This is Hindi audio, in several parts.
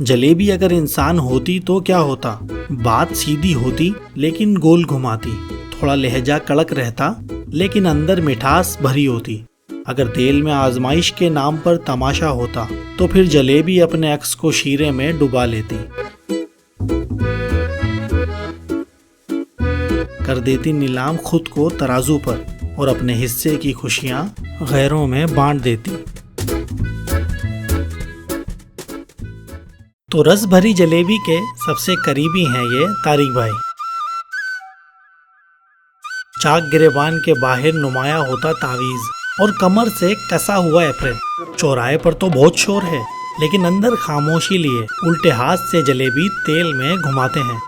जलेबी अगर इंसान होती तो क्या होता? बात सीधी होती लेकिन गोल घुमाती, थोड़ा लहजा कड़क रहता लेकिन अंदर मिठास भरी होती। अगर तेल में आजमाइश के नाम पर तमाशा होता तो फिर जलेबी अपने अक्स को शीरे में डुबा लेती, कर देती नीलाम खुद को तराजू पर और अपने हिस्से की खुशियां गैरों में बांट देती। तो रस भरी जलेबी के सबसे करीबी हैं ये तारिक भाई। चाक गिरेबान के बाहर नुमाया होता तावीज और कमर से कसा हुआ एप्रेन। चौराहे पर तो बहुत शोर है लेकिन अंदर खामोशी लिए उल्टे हाथ से जलेबी तेल में घुमाते हैं।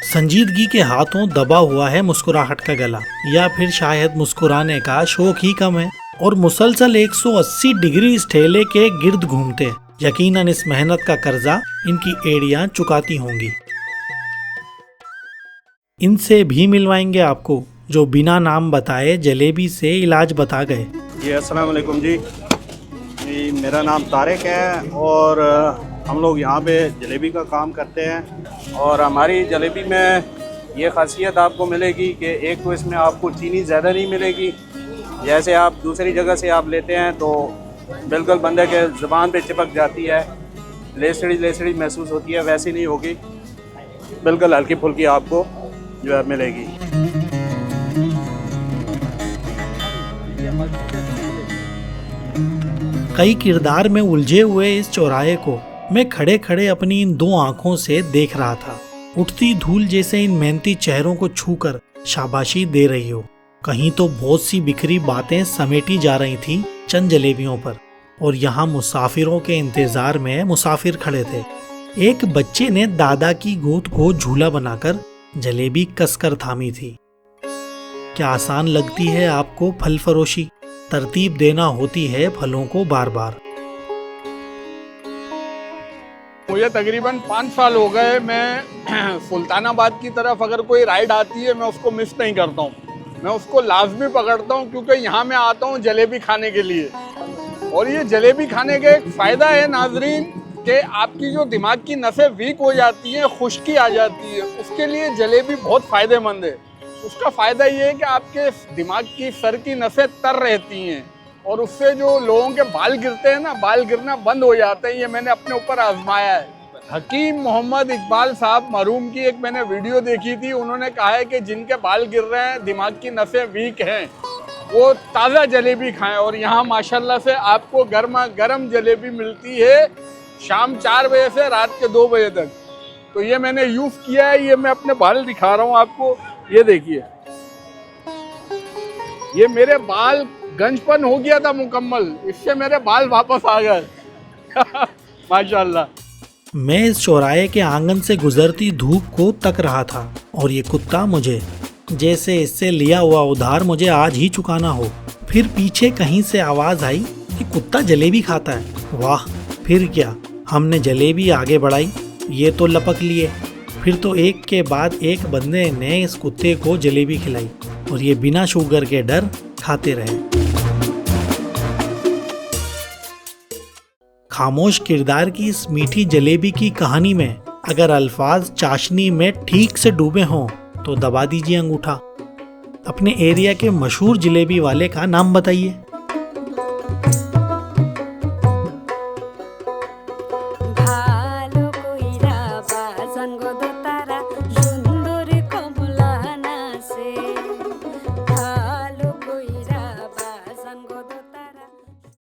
संजीदगी के हाथों दबा हुआ है मुस्कुराहट का गला, या फिर शायद मुस्कुराने का शौक ही कम है और मुसलसल 180 डिग्री इस ठेले के गिर्द घूमते। यकीनन इस मेहनत का कर्जा इनकी एड़ियां चुकाती होंगी। इनसे भी मिलवाएंगे आपको जो बिना नाम बताए जलेबी से इलाज बता गए। जी अस्सलाम वालेकुम जी, मेरा नाम तारिक है और हम लोग यहाँ पे जलेबी का काम करते हैं। और हमारी जलेबी में ये खासियत आपको मिलेगी कि एक तो इसमें आपको चीनी ज़्यादा नहीं मिलेगी। जैसे आप दूसरी जगह से आप लेते हैं तो बिल्कुल बंदे के ज़ुबान पे चिपक जाती है, लेसड़ी महसूस होती है, वैसी नहीं होगी। बिल्कुल हल्की फुल्की आपको जो है मिलेगी। कई किरदार में उलझे हुए इस चौराहे को मैं खड़े खड़े अपनी इन दो आंखों से देख रहा था। उठती धूल जैसे इन मेहनती चेहरों को छूकर शाबाशी दे रही हो। कहीं तो बहुत सी बिखरी बातें समेटी जा रही थी चंद जलेबियों पर, और यहाँ मुसाफिरों के इंतजार में मुसाफिर खड़े थे। एक बच्चे ने दादा की गोद को झूला बनाकर जलेबी कसकर थामी थी। क्या आसान लगती है आपको फल फरोशी? तरतीब देना होती है फलों को बार बार। मुझे तकरीबन 5 साल हो गए। मैं सुल्तानाबाद की तरफ अगर कोई राइड आती है मैं उसको मिस नहीं करता हूँ, मैं उसको लाजमी पकड़ता हूँ, क्योंकि यहाँ मैं आता हूँ जलेबी खाने के लिए। और ये जलेबी खाने का एक फ़ायदा है नाजरीन कि आपकी जो दिमाग की नसें वीक हो जाती हैं, खुश्की आ जाती है, उसके लिए जलेबी बहुत फ़ायदेमंद है। उसका फ़ायदा ये है कि आपके दिमाग की सर की नसें तर रहती हैं और उससे जो लोगों के बाल गिरते हैं ना, बाल गिरना बंद हो जाते हैं। ये मैंने अपने ऊपर आजमाया है। हकीम मोहम्मद इकबाल साहब मरहूम की एक मैंने वीडियो देखी थी, उन्होंने कहा है कि जिनके बाल गिर रहे हैं, दिमाग की नसें वीक हैं, वो ताज़ा जलेबी खाएं। और यहाँ माशाल्लाह से आपको गर्मा गर्म जलेबी मिलती है शाम 4 बजे से रात के 2 बजे तक। तो ये मैंने यूज़ किया है, ये मैं अपने बाल दिखा रहा हूँ आपको। ये देखिए, ये मेरे बाल गंजपन हो गया था मुकम्मल, इससे मेरे बाल वापस आ गए माशाल्लाह। मैं इस चौराहे के आंगन से गुजरती धूप को तक रहा था और ये कुत्ता मुझे, जैसे इससे लिया हुआ उधार मुझे आज ही चुकाना हो। फिर पीछे कहीं से आवाज आई कि कुत्ता जलेबी खाता है। वाह, फिर क्या, हमने जलेबी आगे बढ़ाई, ये तो लपक लिए। फिर तो एक के बाद एक बंदे ने इस कुत्ते को जलेबी खिलाई और ये बिना शुगर के डर खाते रहे। खामोश किरदार की इस मीठी जलेबी की कहानी में अगर अल्फाज चाशनी में ठीक से डूबे हों तो दबा दीजिए अंगूठा। अपने एरिया के मशहूर जलेबी वाले का नाम बताइए।